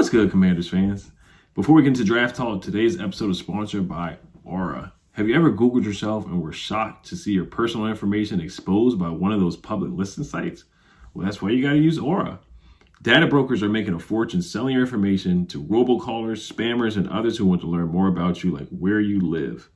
What's good, Commanders fans? Before we get into draft talk, today's episode is sponsored by Aura. Have you ever Googled yourself and were shocked to see your personal information exposed by one of those public listing sites? Well, that's why you got to use Aura. Data brokers are making a fortune selling your information to robocallers, spammers, and others who want to learn more about you, like where you live.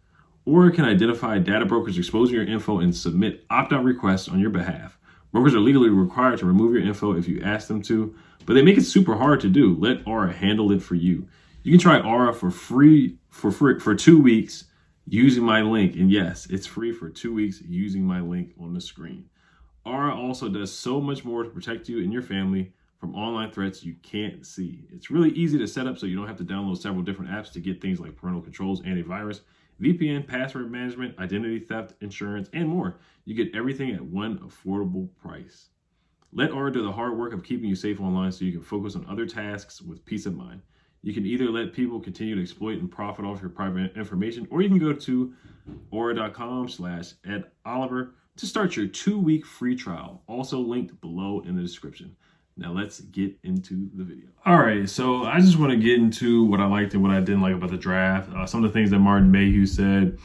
Aura can identify data brokers exposing your info and submit opt-out requests on your behalf. Brokers are legally required to remove your info if you ask them to, but they make it super hard to do. Let Aura handle it for you. You can try Aura for free for 2 weeks using my link. And yes, it's free for 2 weeks using my link on the screen. Aura also does so much more to protect you and your family from online threats you can't see. It's really easy to set up so you don't have to download several different apps to get things like parental controls, antivirus, VPN, password management, identity theft, insurance, and more. You get everything at one affordable price. Let Aura do the hard work of keeping you safe online so you can focus on other tasks with peace of mind. You can either let people continue to exploit and profit off your private information, or you can go to aura.com/EdOliver to start your 2-week free trial, also linked below in the description. Now let's get into the video. All right, so I just want to get into what I liked and what I didn't like about the draft. Some of the things that Martin Mayhew said,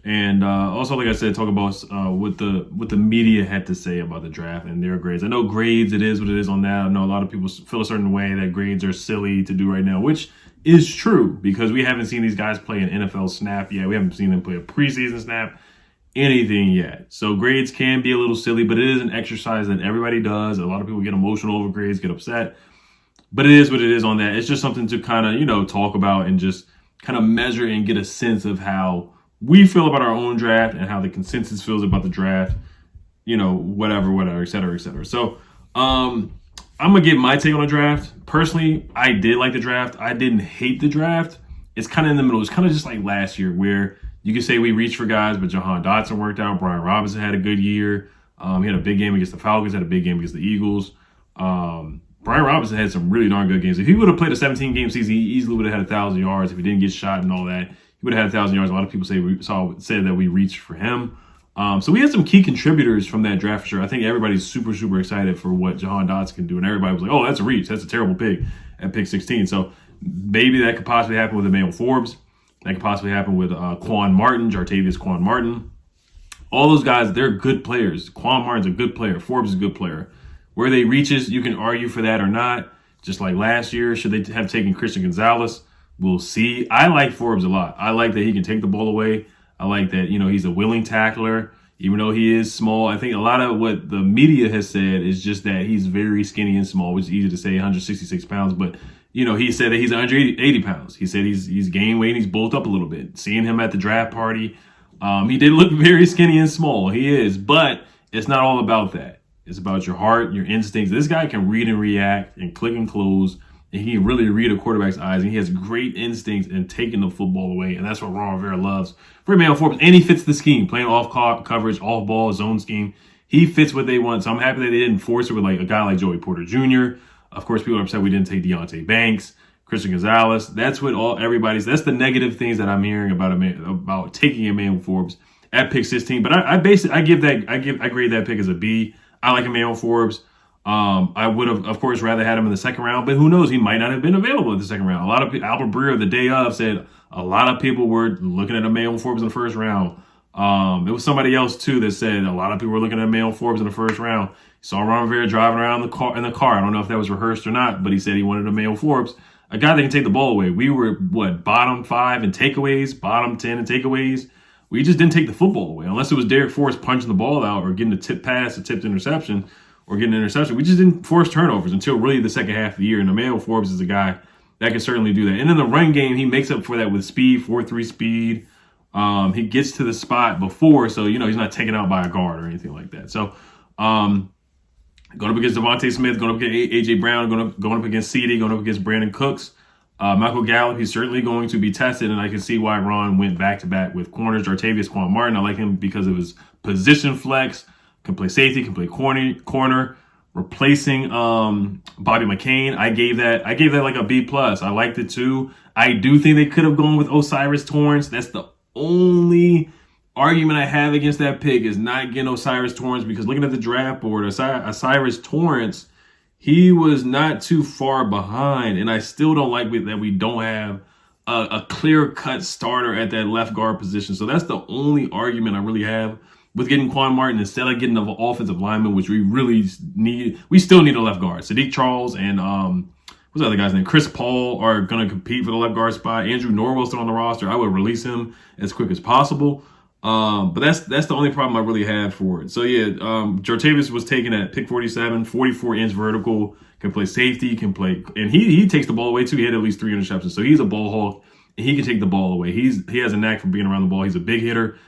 and also, like I said, talk about what the media had to say about the draft and their grades. I know grades, it is what it is on that. I know a lot of people feel a certain way that grades are silly to do right now, which is true because we haven't seen these guys play an NFL snap yet. We haven't seen them play a preseason snap, anything yet. So grades can be a little silly, but it is an exercise that everybody does. A lot of people get emotional over grades, get upset, but it is what it is on that. It's just something to kind of, talk about and just kind of measure and get a sense of how we feel about our own draft and how the consensus feels about the draft, whatever, et cetera, et cetera. So I'm going to give my take on the draft. Personally, I did like the draft. I didn't hate the draft. It's kind of in the middle. It's kind of just like last year where you can say we reached for guys, but Jahan Dotson worked out. Brian Robinson had a good year. He had a big game against the Falcons, had a big game against the Eagles. Brian Robinson had some really darn good games. If he would have played a 17-game season, he easily would have had 1,000 yards. If he didn't get shot and all that, he would have had 1,000 yards. A lot of people said that we reached for him. So we had some key contributors from that draft for sure. I think everybody's super, super excited for what Jahan Dotson can do. And everybody was like, oh, that's a reach. That's a terrible pick at pick 16. So maybe that could possibly happen with Emmanuel Forbes. That could possibly happen with Quan Martin, Jartavius Quan Martin. All those guys, they're good players. Quan Martin's a good player. Forbes is a good player. Where they reaches, you can argue for that or not. Just like last year, should they have taken Christian Gonzalez? We'll see. I like Forbes a lot. I like that he can take the ball away. I like that, he's a willing tackler, even though he is small. I think a lot of what the media has said is just that he's very skinny and small, which is easy to say, 166 pounds. But, he said that he's 180 pounds. He said he's gained weight and he's bulked up a little bit. Seeing him at the draft party, he did look very skinny and small. He is, but it's not all about that. It's about your heart, your instincts. This guy can read and react and click and close. And he can really read a quarterback's eyes. And he has great instincts in taking the football away. And that's what Ron Rivera loves for Emmanuel Forbes. And he fits the scheme, playing off coverage, off ball, zone scheme. He fits what they want. So I'm happy that they didn't force it with like a guy like Joey Porter Jr. Of course, people are upset we didn't take Deontay Banks, Christian Gonzalez. That's what that's the negative things that I'm hearing about taking Emmanuel Forbes at pick 16. But I grade that pick as a B. I like Emmanuel Forbes. I would have, of course, rather had him in the second round, but who knows? He might not have been available in the second round. A lot of Albert Breer, the day of, said a lot of people were looking at Emmanuel Forbes in the first round. It was somebody else too that said a lot of people were looking at Emmanuel Forbes in the first round. Saw Ron Rivera driving around in the car. I don't know if that was rehearsed or not, but he said he wanted Emmanuel Forbes, a guy that can take the ball away. We were bottom 5 in takeaways, bottom 10 in takeaways. We just didn't take the football away unless it was Derek Forrest punching the ball out or getting a tip pass, a tipped interception. Or getting an interception. We just didn't force turnovers until really the second half of the year. And Emmanuel Forbes is a guy that can certainly do that. And in the run game, he makes up for that with speed, 4.3 speed. He gets to the spot before, so, he's not taken out by a guard or anything like that. So, going up against Devontae Smith, going up against A.J. Brown, going up against CeeDee, going up against Brandon Cooks. Michael Gallup, he's certainly going to be tested, and I can see why Ron went back-to-back with corners. Jartavius Quan Martin, I like him because of his position flex. Can play safety, can play corner, replacing Bobby McCain. I gave that like a B+. I liked it too. I do think they could have gone with O'Cyrus Torrence. That's the only argument I have against that pick is not getting O'Cyrus Torrence because looking at the draft board, O'Cyrus Torrence he was not too far behind, and I still don't like that we don't have a clear-cut starter at that left guard position. So that's the only argument I really have with getting Quan Martin instead of getting an offensive lineman, which we really need. We still need a left guard. Sadiq Charles and what's the other guy's name? Chris Paul are going to compete for the left guard spot. Andrew Norwell's still on the roster. I would release him as quick as possible. But that's the only problem I really had for it. So yeah, Jartavis was taken at pick 47, 44-inch vertical, can play safety, can play, and he takes the ball away too. He had at least 3 interceptions, so he's a ball hawk, and he can take the ball away. He has a knack for being around the ball. He's a big hitter.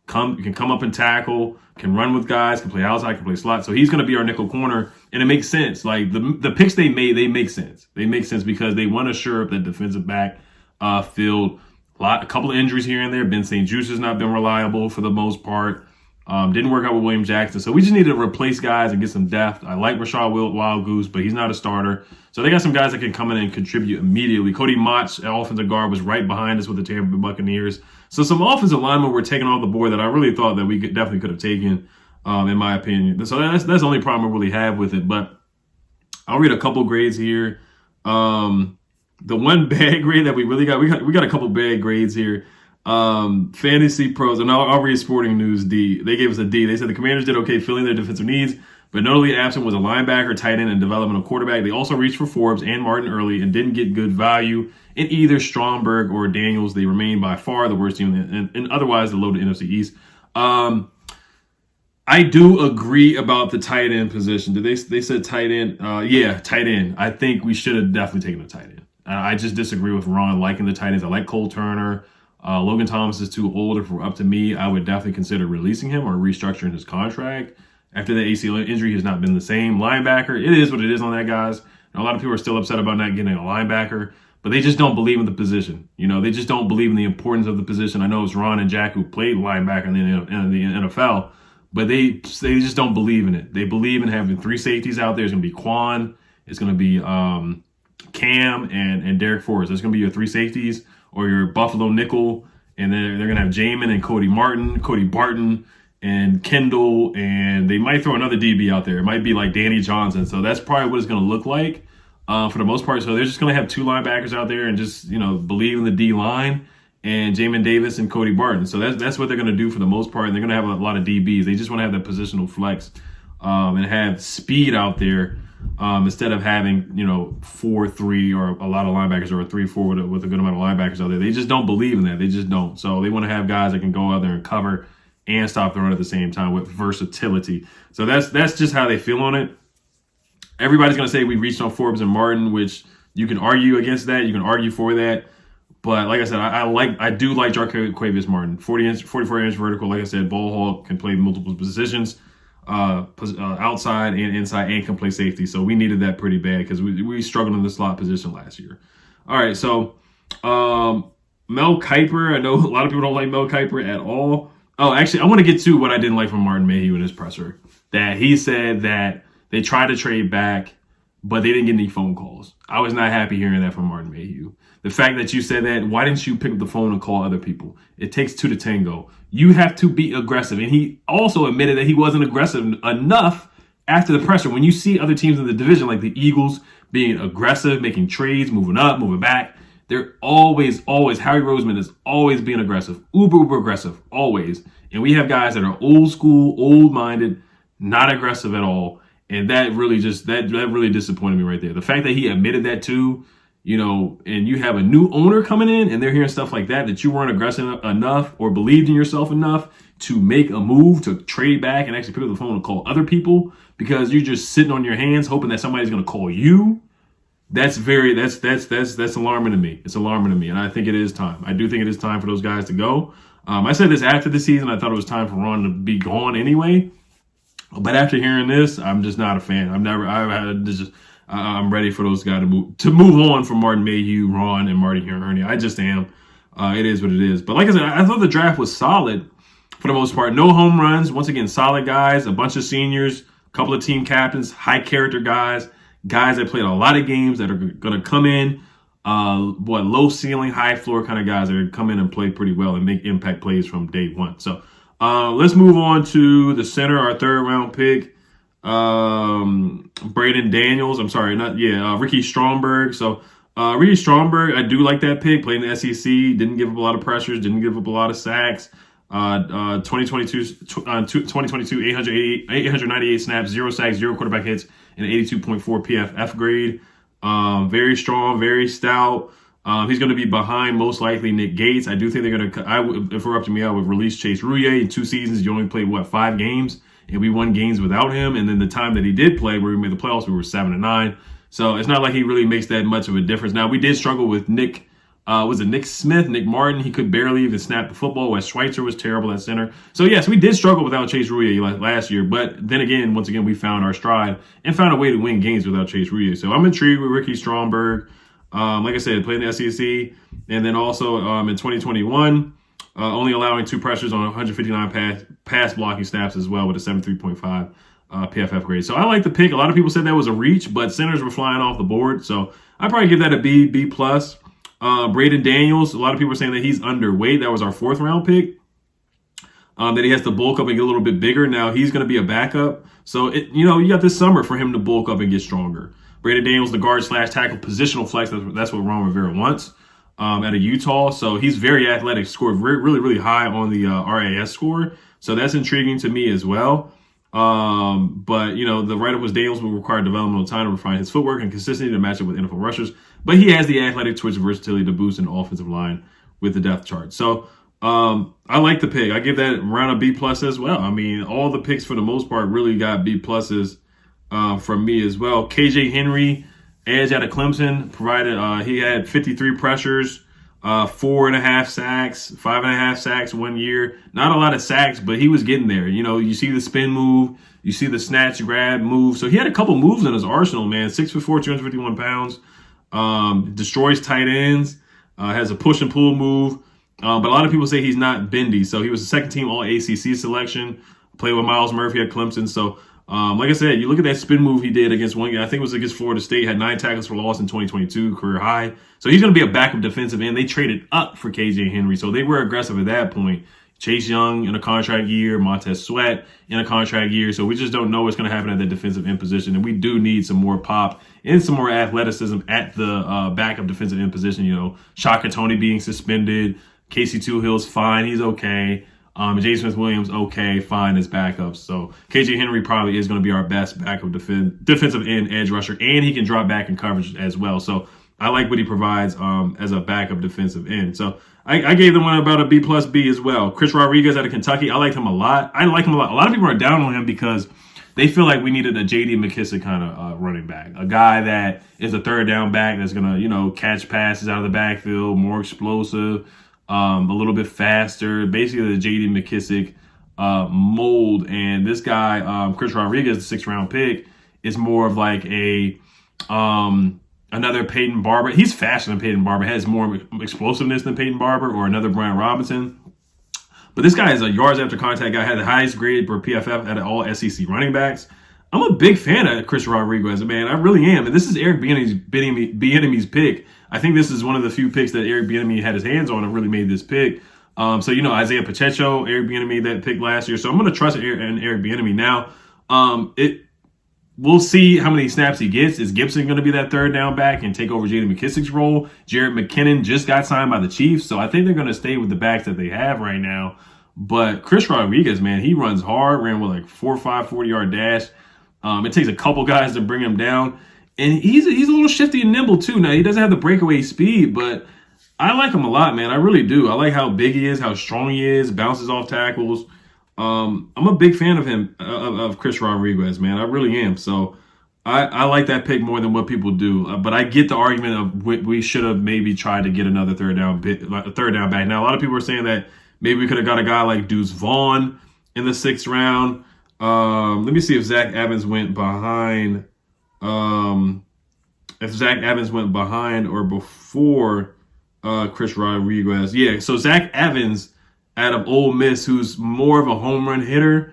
Can come up and tackle, can run with guys, can play outside, can play slot. So he's going to be our nickel corner, and it makes sense. Like the picks they made, they make sense. They make sense because they want to shore up that defensive back field. A couple of injuries here and there. Ben St. Juste has not been reliable for the most part. Didn't work out with William Jackson. So we just need to replace guys and get some depth. I like Rashad Wild Goose, but he's not a starter. So they got some guys that can come in and contribute immediately. Cody Mott, offensive guard, was right behind us with the Tampa Bay Buccaneers. So some offensive linemen were taken off the board that I really thought that we definitely could have taken, in my opinion. So that's the only problem I really have with it. But I'll read a couple grades here. The one bad grade that we really got, we got a couple bad grades here. Fantasy Pros, and I'll read Sporting News D. They gave us a D. They said the Commanders did okay filling their defensive needs, but notably absent was a linebacker, tight end, and developmental quarterback. They also reached for Forbes and Martin early and didn't get good value in either Stromberg or Daniels. They remain by far the worst team and otherwise the loaded NFC East. I do agree about the tight end position. They said tight end? Yeah, tight end. I think we should have definitely taken a tight end. I just disagree with Ron liking the tight ends. I like Cole Turner. Logan Thomas is too old. If we're up to me, I would definitely consider releasing him or restructuring his contract. After the ACL injury, he has not been the same. Linebacker, it is what it is on that, guys. And a lot of people are still upset about not getting a linebacker, but they just don't believe in the position. You know, they just don't believe in the importance of the position. I know it's Ron and Jack who played linebacker in the NFL, but they just don't believe in it. They believe in having 3 safeties out there. It's going to be Quan. It's going to be Cam and Derek Forrest. There's going to be your 3 safeties or your Buffalo nickel, and then they're going to have Jamin and Cody Barton, and Kendall, and they might throw another DB out there. It might be like Danny Johnson. So that's probably what it's going to look like for the most part. So they're just going to have 2 linebackers out there and just, believe in the D line and Jamin Davis and Cody Barton. So that's what they're going to do for the most part. And they're going to have a lot of DBs. They just want to have that positional flex and have speed out there instead of having, 4-3 or a lot of linebackers or a 3-4 with a good amount of linebackers out there. They just don't believe in that. They just don't. So they want to have guys that can go out there and cover and stop the run at the same time with versatility. So that's just how they feel on it. Everybody's going to say we reached on Forbes and Martin, which you can argue against that. You can argue for that. But like I said, I do like Jartavis Martin. 44-inch vertical, like I said, ball hawk, can play multiple positions, outside and inside, and can play safety. So we needed that pretty bad because we struggled in the slot position last year. All right, so Mel Kiper. I know a lot of people don't like Mel Kiper at all. Oh, actually, I want to get to what I didn't like from Martin Mayhew in his presser. That he said that they tried to trade back, but they didn't get any phone calls. I was not happy hearing that from Martin Mayhew. The fact that you said that, why didn't you pick up the phone and call other people? It takes 2 to tango. You have to be aggressive. And he also admitted that he wasn't aggressive enough after the pressure. When you see other teams in the division, like the Eagles, being aggressive, making trades, moving up, moving back, they're always, Harry Roseman is always being aggressive, uber aggressive, always. And we have guys that are old school, old-minded, not aggressive at all. And that really disappointed me right there. The fact that he admitted that too, and you have a new owner coming in and they're hearing stuff like that you weren't aggressive enough or believed in yourself enough to make a move, to trade back and actually pick up the phone and call other people because you're just sitting on your hands hoping that somebody's going to call you. That's alarming to me. It's alarming to me. And I think it is time. I do think it is time for those guys to go. I said this after the season. I thought it was time for Ron to be gone anyway. But after hearing this, I'm just not a fan. I'm ready for those guys to move on from Martin Mayhew, Ron, and Marty Hurney. I just am. It is what it is. But like I said, I thought the draft was solid for the most part. No home runs. Once again, solid guys, a bunch of seniors, a couple of team captains, high character guys that played a lot of games that are going to come in, low ceiling, high floor kind of guys that are come in and play pretty well and make impact plays from day one. So let's move on to the center, our 3rd round pick. Braden Daniels. I'm sorry, Ricky Stromberg. So Ricky Stromberg, I do like that pick. Played in the SEC, didn't give up a lot of pressures, didn't give up a lot of sacks. 2022, 898 snaps, 0 sacks, 0 quarterback hits, and 82.4 PFF grade. Very strong, very stout. He's going to be behind most likely Nick Gates. I do think they're going to. If it were up to me, I would release Chase Rouillet. In 2 seasons, you only played 5 games, and we won games without him. And then the time that he did play, where we made the playoffs, we were 7-9. So it's not like he really makes that much of a difference. Now we did struggle with Nick. Was it Nick Smith, Nick Martin? He could barely even snap the football. Wes Schweitzer was terrible at center. So yes, we did struggle without Chase Rouillet last year. But then again, once again, we found our stride and found a way to win games without Chase Rouillet. So I'm intrigued with Ricky Stromberg. Like I said, played in the SEC, and then also in 2021, only allowing 2 pressures on 159 pass blocking snaps as well with a 73.5 PFF grade. So I like the pick. A lot of people said that was a reach, but centers were flying off the board. So I'd probably give that a B plus. Braden Daniels, a lot of people are saying that he's underweight. That was our 4th round pick. That he has to bulk up and get a little bit bigger. Now he's going to be a backup. So, you got this summer for him to bulk up and get stronger. Braden Daniels, the guard/tackle positional flex. That's what Ron Rivera wants out of Utah. So he's very athletic, scored really, really high on the RAS score. So that's intriguing to me as well. But, the write-up was Daniels will require developmental time to refine his footwork and consistency to match up with NFL rushers. But he has the athletic twitch versatility to boost an offensive line with the depth chart. So I like the pick. I give that around a B plus as well. I mean, all the picks for the most part really got B pluses from me as well. KJ Henry, edge out of Clemson, provided he had 53 pressures, 4.5 sacks, 5.5 sacks 1 year. Not a lot of sacks, but he was getting there. You see the spin move, you see the snatch grab move. So he had a couple moves in his arsenal, man. 6'4", 251 pounds. Destroys tight ends, has a push and pull move. But a lot of people say he's not bendy. So he was a 2nd team all ACC selection. Played with Miles Murphy at Clemson. So like I said, you look at that spin move he did against one guy. I think it was against Florida State. Had 9 tackles for loss in 2022, career high. So he's going to be a backup defensive end. They traded up for KJ Henry, so they were aggressive at that point. Chase Young in a contract year, Montez Sweat in a contract year. So we just don't know what's going to happen at the defensive end position, and we do need some more pop and some more athleticism at the backup defensive end position. Shaka Tony being suspended, Casey Hill's fine, he's okay. J. Smith-Williams, okay, fine as backups. So KJ Henry probably is going to be our best backup defensive end edge rusher, and he can drop back in coverage as well. So I like what he provides as a backup defensive end. So I gave the one about a B plus B as well. Chris Rodriguez out of Kentucky, I liked him a lot. I like him a lot. A lot of people are down on him because they feel like we needed a J.D. McKissic kind of running back, a guy that is a 3rd down back that's going to, catch passes out of the backfield, more explosive, a little bit faster, basically the J.D. McKissic mold. And this guy, Chris Rodriguez, the 6th round pick, is more of like a another Peyton Barber. He's faster than Peyton Barber, has more explosiveness than Peyton Barber or another Brian Robinson. But this guy is a yards after contact guy, had the highest grade per PFF out of all SEC running backs. I'm a big fan of Chris Rodriguez, man. I really am. And this is Eric Bieniemy's pick. I think this is one of the few picks that Eric Bieniemy had his hands on and really made this pick. So, Isaiah Pacheco, Eric Bieniemy made that pick last year. So I'm going to trust Eric Bieniemy. Now, we'll see how many snaps he gets. Is Gibson going to be that 3rd down back and take over J.D. McKissic's role? Jared McKinnon just got signed by the Chiefs, so I think they're going to stay with the backs that they have right now. But Chris Rodriguez, man, he runs hard, ran with like 4.5 40-yard dash. It takes a couple guys to bring him down. And he's a little shifty and nimble, too. Now, he doesn't have the breakaway speed, but I like him a lot, man. I really do. I like how big he is, how strong he is, bounces off tackles. I'm a big fan of him, of Chris Rodriguez, man. I really am. So I like that pick more than what people do. But I get the argument of we should have maybe tried to get another third down back. Now, a lot of people are saying that maybe we could have got a guy like Deuce Vaughn in the 6th round. Let me see if Zach Evans went behind. If Zach Evans went behind or before Chris Rodriguez. Yeah, so Zach Evans out of Ole Miss, who's more of a home run hitter.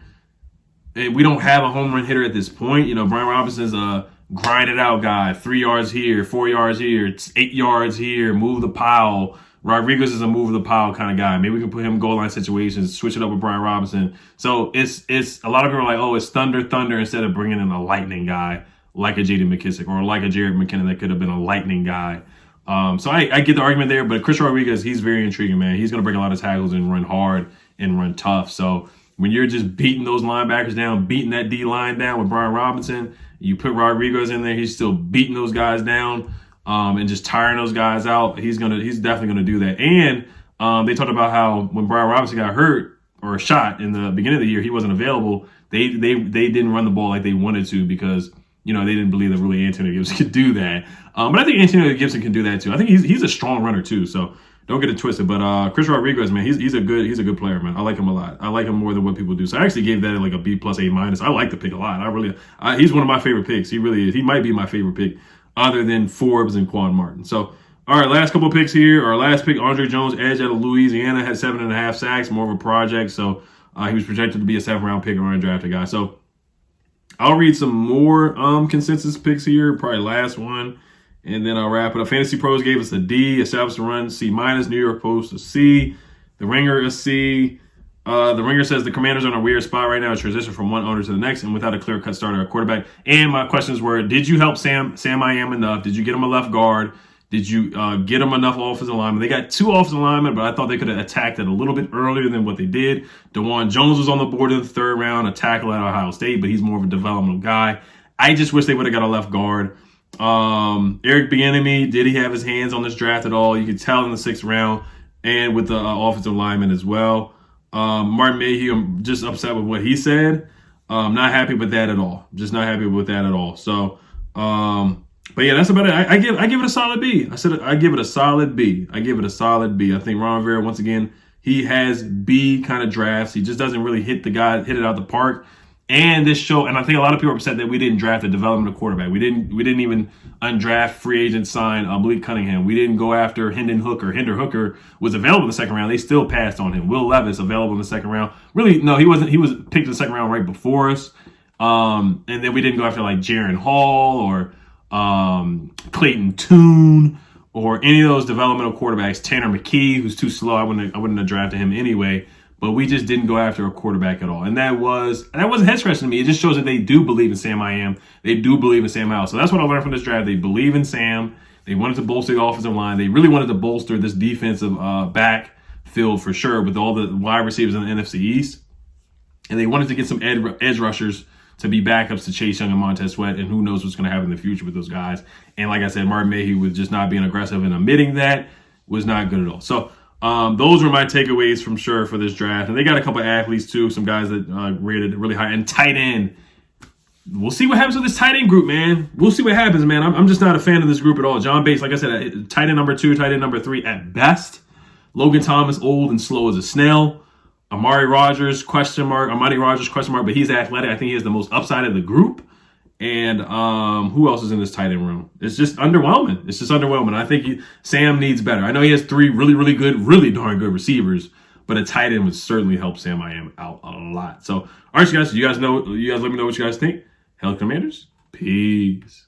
And we don't have a home run hitter at this point. Brian Robinson's a grinded out guy. 3 yards here, 4 yards here, 8 yards here, move the pile, Rodriguez is a move of the pile kind of guy. Maybe we can put him in goal line situations, switch it up with Brian Robinson. So it's a lot of people are like, oh, it's Thunder instead of bringing in a lightning guy like a J.D. McKissick or like a Jared McKinnon that could have been a lightning guy. So I get the argument there, but Chris Rodriguez, he's very intriguing, man. He's going to break a lot of tackles and run hard and run tough. So when you're just beating those linebackers down, beating that D line down with Brian Robinson, you put Rodriguez in there, he's still beating those guys down and just tiring those guys out. He's definitely gonna do that. And they talked about how when Brian Robinson got hurt or shot in the beginning of the year, he wasn't available. They didn't run the ball like they wanted to because they didn't believe that really Antonio Gibson could do that. But I think Antonio Gibson can do that too. I think he's a strong runner too. So don't get it twisted. But Chris Rodriguez, man, he's a good player, man. I like him a lot. I like him more than what people do. So I actually gave that like a B+, A-. I like the pick a lot. He's one of my favorite picks. He really is. He might be my favorite pick other than Forbes and Quan Martin. So, all right, last couple picks here. Our last pick, Andre Jones, edge out of Louisiana, had 7.5 sacks, more of a project. So he was projected to be a 7th-round pick or undrafted guy. So I'll read some more consensus picks here, probably last one, and then I'll wrap it up. Fantasy Pros gave us a D, Established the Run, C-. New York Post a C, The Ringer a C. The Ringer says the Commanders are in a weird spot right now, transition from one owner to the next, and without a clear-cut starter at quarterback. And my questions were, did you help Sam I Am enough? Did you get him a left guard? Did you get him enough offensive linemen? They got 2 offensive linemen, but I thought they could have attacked it a little bit earlier than what they did. DeJuan Jones was on the board in the 3rd round, a tackle at Ohio State, but he's more of a developmental guy. I just wish they would have got a left guard. Eric Bieniemy, did he have his hands on this draft at all? You could tell in the 6th round, and with the offensive lineman as well. Martin Mayhew, I'm just upset with what he said. Not happy with that at all. Just not happy with that at all. So, but yeah, that's about it. I give it a solid B. I give it a solid B. I think Ron Rivera, once again, he has B kind of drafts. He just doesn't really hit it out the park. And I think a lot of people are upset that we didn't draft a developmental quarterback. We didn't even undraft free agent sign Malik Cunningham. We didn't go after Hendon Hooker. Hendon Hooker was available in the 2nd round. They still passed on him. Will Levis available in the 2nd round. Really, no, he wasn't. He was picked in the 2nd round right before us. And then we didn't go after like Jaron Hall or Clayton Tune or any of those developmental quarterbacks. Tanner McKee, who's too slow. I wouldn't have drafted him anyway. But we just didn't go after a quarterback at all. And that wasn't head scratching to me. It just shows that they do believe in Sam I Am. They do believe in Sam Howell. So that's what I learned from this draft. They believe in Sam. They wanted to bolster the offensive line. They really wanted to bolster this defensive backfield for sure with all the wide receivers in the NFC East. And they wanted to get some edge rushers to be backups to Chase Young and Montez Sweat. And who knows what's going to happen in the future with those guys. And like I said, Martin Mayhew was just not being aggressive and admitting that was not good at all. So those were my takeaways from sure for this draft. And they got a couple of athletes too, some guys that rated really high. And tight end. We'll see what happens with this tight end group, man. We'll see what happens, man. I'm just not a fan of this group at all. John Bates, like I said, tight end number 2, tight end number 3 at best. Logan Thomas, old and slow as a snail. Amari Rogers, question mark, but he's athletic. I think he has the most upside of the group. And who else is in this tight end room? It's just underwhelming. I think Sam needs better. I know he has 3 really, really good, really darn good receivers, but a tight end would certainly help Sam I Am out a lot. So, all right, guys, you guys let me know what you guys think. Hell Commanders, peace.